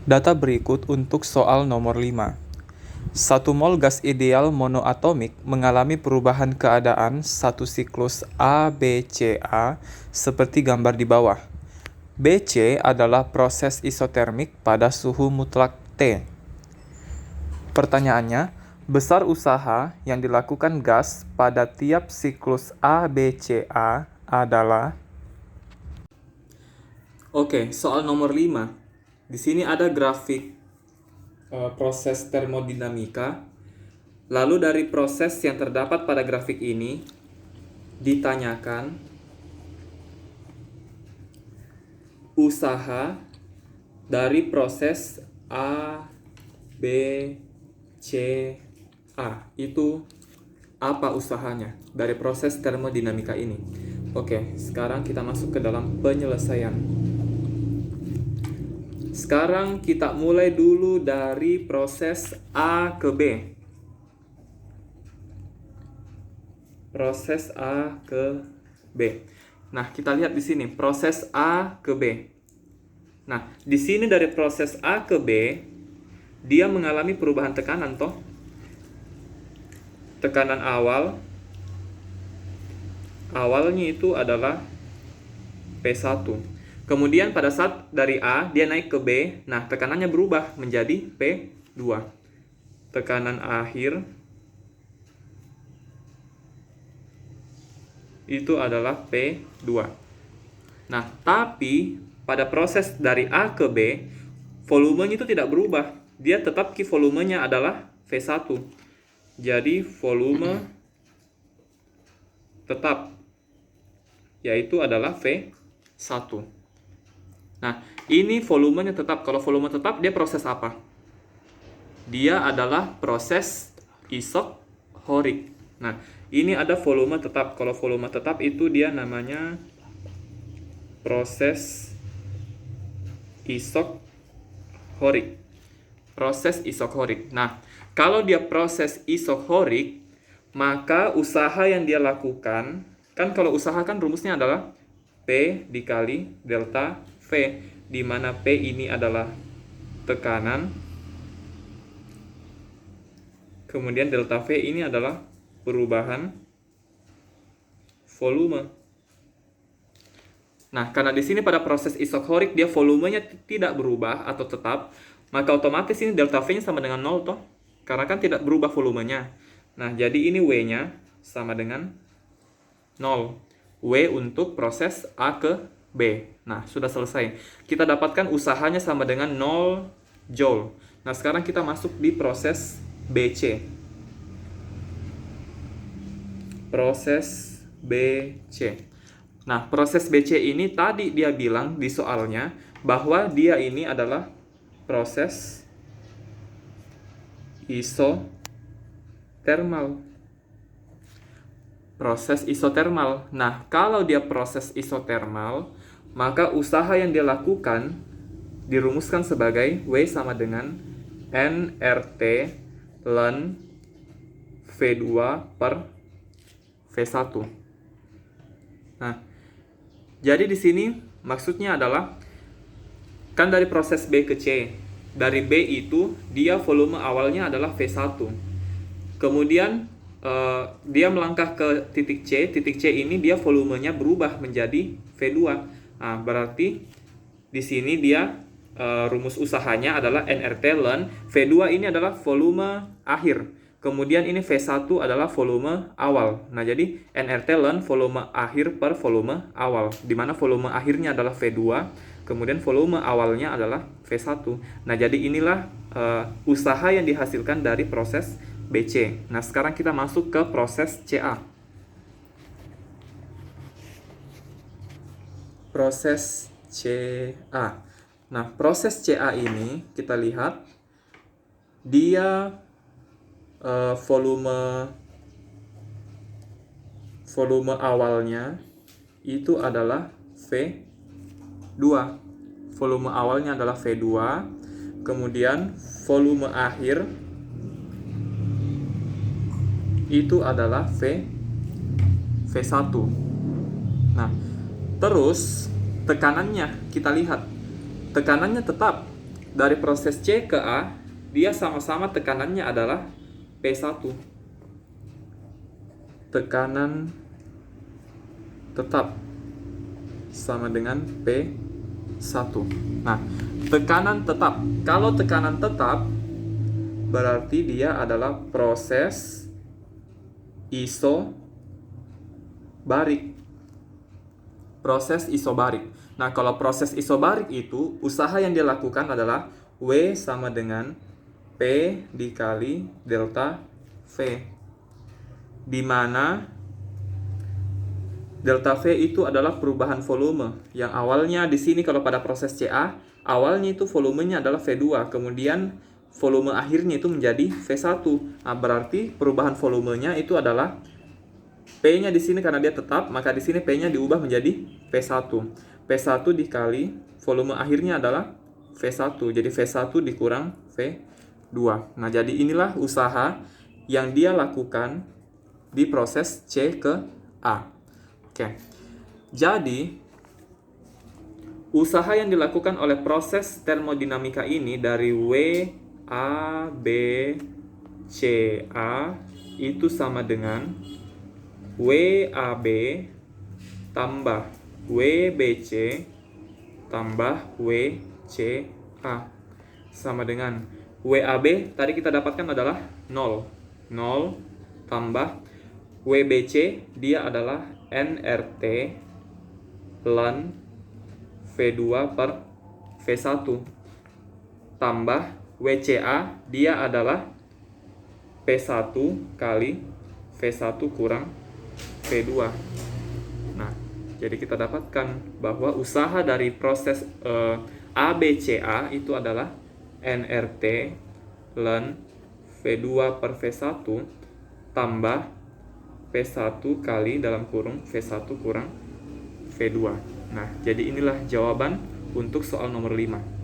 Data berikut untuk soal nomor 5. 1 mol gas ideal monoatomik mengalami perubahan keadaan satu siklus ABCA seperti gambar di bawah. BC adalah proses isotermik pada suhu mutlak T. Pertanyaannya, besar usaha yang dilakukan gas pada tiap siklus ABCA adalah... Oke, soal nomor 5. Di sini ada grafik proses termodinamika. Lalu dari proses yang terdapat pada grafik ini ditanyakan usaha dari proses A, B, C, A. Itu apa usahanya dari proses termodinamika ini? Oke, sekarang kita masuk ke dalam penyelesaian. Sekarang kita mulai dulu dari proses A ke B. Proses A ke B. Nah, kita lihat di sini proses A ke B. Nah, di sini dari proses A ke B, dia mengalami perubahan tekanan toh. Tekanan awalnya itu adalah P1. Kemudian pada saat dari A dia naik ke B, nah tekanannya berubah menjadi P2. Tekanan akhir itu adalah P2. Nah, tapi pada proses dari A ke B, volumenya itu tidak berubah. Dia tetap volumenya adalah V1. Jadi volume tetap yaitu adalah V1. Nah, ini volumenya tetap. Kalau volume tetap, dia proses apa? Dia adalah proses isohorik. Nah, ini ada volume tetap. Kalau volume tetap itu dia namanya proses isohorik. Proses isohorik. Nah, kalau dia proses isohorik, maka usaha yang dia lakukan, kan kalau usaha kan rumusnya adalah P dikali delta V, di mana P ini adalah tekanan, kemudian delta V ini adalah perubahan volume. Nah, karena di sini pada proses isohorik dia volumenya tidak berubah atau tetap, maka otomatis ini delta V-nya sama dengan 0 toh, karena kan tidak berubah volumenya. Nah, jadi ini W-nya sama dengan 0. W untuk proses A ke B. Nah, sudah selesai. Kita dapatkan usahanya sama dengan 0 Joule. Nah, sekarang kita masuk di proses BC. Proses BC. Nah, proses BC ini tadi dia bilang di soalnya bahwa dia ini adalah proses isotermal. Proses isotermal. Nah, kalau dia proses isotermal, maka usaha yang dia lakukan dirumuskan sebagai W sama dengan nRT ln V2 per V1. Nah, jadi di sini maksudnya adalah kan dari proses B ke C. Dari B itu dia volume awalnya adalah V1. Kemudian dia melangkah ke titik C. Titik C ini dia volumenya berubah menjadi V2. Nah, berarti di sini dia rumus usahanya adalah nRT ln V2 ini adalah volume akhir. Kemudian ini V1 adalah volume awal. Nah, jadi nRT ln volume akhir per volume awal, di mana volume akhirnya adalah V2, kemudian volume awalnya adalah V1. Nah, jadi inilah usaha yang dihasilkan dari proses BC. Nah, sekarang kita masuk ke proses CA. Proses CA. Nah, proses CA ini kita lihat dia volume awalnya itu adalah V2. Volume awalnya adalah V2, kemudian volume akhir itu adalah V1. Nah, terus tekanannya kita lihat. Tekanannya tetap dari proses C ke A, dia sama-sama tekanannya adalah P1. Tekanan tetap sama dengan P1. Nah, tekanan tetap. Kalau tekanan tetap, berarti dia adalah proses isobarik. Proses isobarik. Nah, kalau proses isobarik itu, usaha yang dilakukan adalah W sama dengan P dikali delta V. Di mana delta V itu adalah perubahan volume. Yang awalnya di sini kalau pada proses CA, awalnya itu volumenya adalah V2, kemudian volume akhirnya itu menjadi V1. Nah, berarti perubahan volumenya itu adalah P-nya di sini karena dia tetap, maka di sini P-nya diubah menjadi P1. P1 dikali volume akhirnya adalah V1. Jadi V1 dikurang V2. Nah, jadi inilah usaha yang dia lakukan di proses C ke A. Oke. Jadi usaha yang dilakukan oleh proses termodinamika ini dari W A B C A itu sama dengan WAB tambah WBC tambah WCA sama dengan WAB tadi kita dapatkan adalah 0 tambah WBC dia adalah nRT ln V2 per V1 tambah WCA dia adalah P1 kali V1 kurang V2. Nah, jadi kita dapatkan bahwa usaha dari proses ABCA itu adalah nRT ln V2 per V1 tambah P1 kali dalam kurung V1 kurang V2. Nah, jadi inilah jawaban untuk soal nomor 5.